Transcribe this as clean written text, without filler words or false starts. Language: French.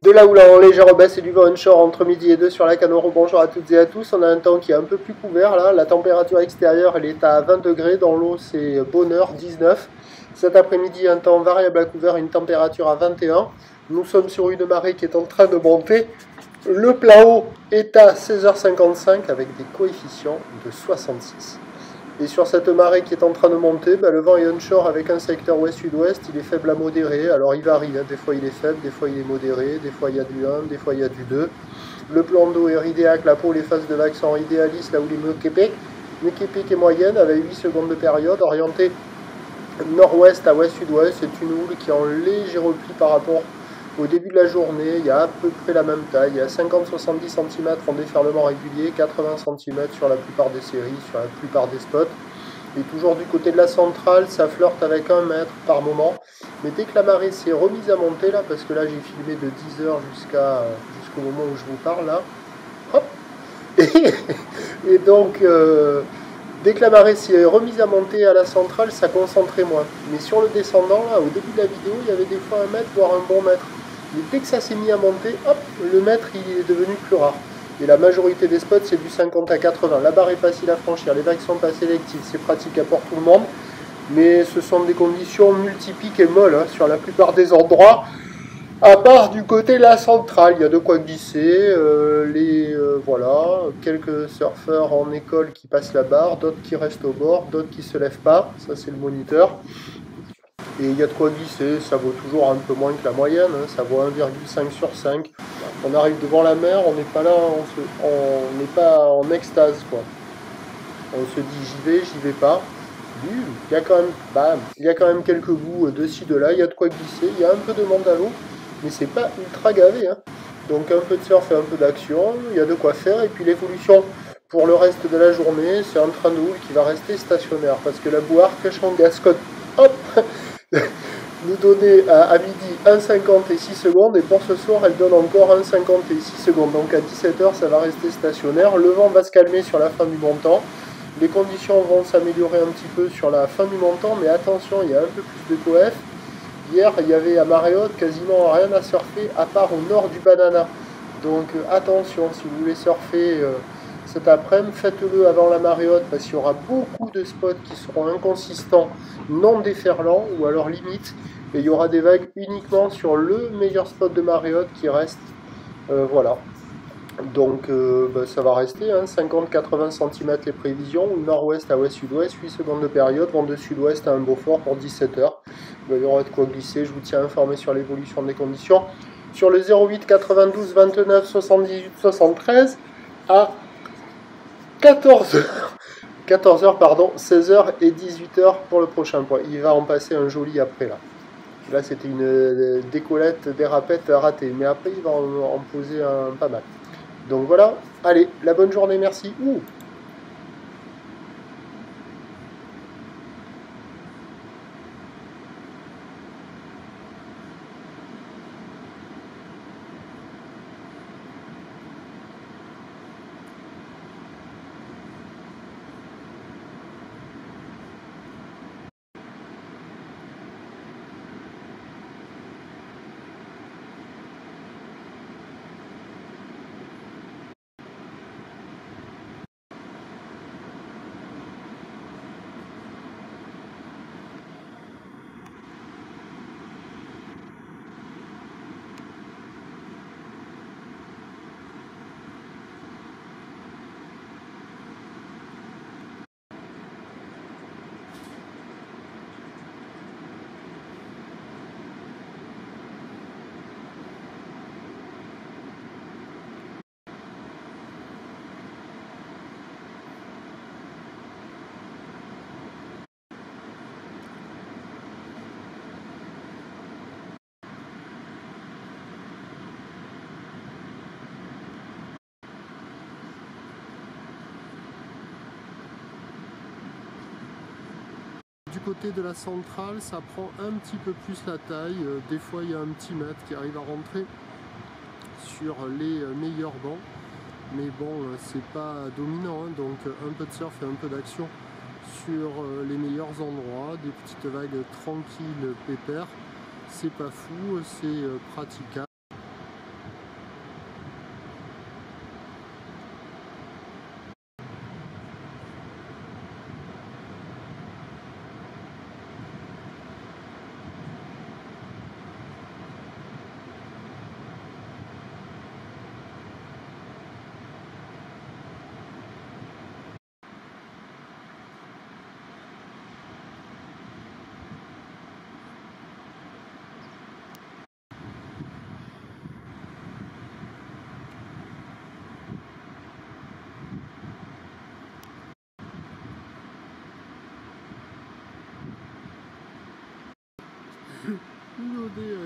De la houle en légère baisse et du vent onshore entre midi et 2 sur la Canoro. Bonjour à toutes et à tous. On a un temps qui est un peu plus couvert là. La température extérieure elle est à 20 degrés. Dans l'eau c'est bonheur 19. Cet après-midi un temps variable à couvert, une température à 21. Nous sommes sur une marée qui est en train de monter. Le plat haut est à 16h55 avec des coefficients de 66. Et sur cette marée qui est en train de monter, le vent est onshore avec un secteur ouest-sud-ouest, il est faible à modéré, alors il varie, hein. Des fois il est faible, des fois il est modéré, des fois il y a du 1, des fois il y a du 2. Le plan d'eau est ridéaque, la peau, les phases de vagues sont idéalistes, là où les Mekepek est moyenne avec 8 secondes de période, orientée nord-ouest à ouest-sud-ouest, c'est une houle qui est en léger repli par rapport au début de la journée, il y a à peu près la même taille, il y a 50-70 cm en déferlement régulier, 80 cm sur la plupart des séries, sur la plupart des spots. Et toujours du côté de la centrale, ça flirte avec 1 mètre par moment. Mais dès que la marée s'est remise à monter, là, parce que là j'ai filmé de 10h jusqu'au moment où je vous parle, là, hop, et donc, dès que la marée s'est remise à monter à la centrale, ça concentrait moins. Mais sur le descendant, là, au début de la vidéo, il y avait des fois 1 mètre, voire un bon mètre. Mais dès que ça s'est mis à monter, hop, le mètre il est devenu plus rare. Et la majorité des spots, c'est du 50 à 80. La barre est facile à franchir, les vagues sont pas sélectives, c'est pratique pour tout le monde. Mais ce sont des conditions multipiques et molles hein, sur la plupart des endroits. À part du côté de la centrale, il y a de quoi glisser. Voilà, quelques surfeurs en école qui passent la barre, d'autres qui restent au bord, d'autres qui se lèvent pas. Ça, c'est le moniteur. Et il y a de quoi glisser, ça vaut toujours un peu moins que la moyenne, hein, ça vaut 1,5 sur 5. On arrive devant la mer, on n'est pas là, on n'est pas en extase, quoi. On se dit j'y vais pas. Il y a quand même, il y a quand même quelques bouts de ci, de là, il y a de quoi glisser, il y a un peu de monde à l'eau, mais c'est pas ultra gavé. Hein. Donc un peu de surf et un peu d'action, il y a de quoi faire, et puis l'évolution pour le reste de la journée, c'est un train de houle qui va rester stationnaire, parce que la bouard cache en Gascogne, hop nous donnait à midi 1,50 et 6 secondes, et pour ce soir, elle donne encore 1,50 et 6 secondes. Donc à 17h, ça va rester stationnaire. Le vent va se calmer sur la fin du montant. Les conditions vont s'améliorer un petit peu sur la fin du montant, mais attention, il y a un peu plus de coef. Hier, il y avait à marée haute quasiment rien à surfer, à part au nord du Banana. Donc attention, si vous voulez surfer cet après-midi, faites-le avant la marée haute, parce qu'il y aura beaucoup de spots qui seront inconsistants, non déferlants, ou alors limite, et il y aura des vagues uniquement sur le meilleur spot de marée haute qui reste. Voilà. Donc ça va rester, hein, 50-80 cm les prévisions, nord-ouest à ouest-sud-ouest, 8 secondes de période, vent de sud-ouest à un Beaufort pour 17h. Il y aura de quoi glisser, je vous tiens informé sur l'évolution des conditions. Sur le 08 92 29 78 73 à 14h, pardon, 16h et 18h pour le prochain point. Il va en passer un joli après là. Là c'était une décollette, dérapette ratée, mais après il va en poser un pas mal. Donc voilà, allez, la bonne journée, merci. Ouh. Du côté de la centrale, ça prend un petit peu plus la taille. Des fois, il y a un petit mètre qui arrive à rentrer sur les meilleurs bancs. Mais bon, c'est pas dominant, hein, donc un peu de surf et un peu d'action sur les meilleurs endroits. Des petites vagues tranquilles, pépères. C'est pas fou, c'est praticable. galauder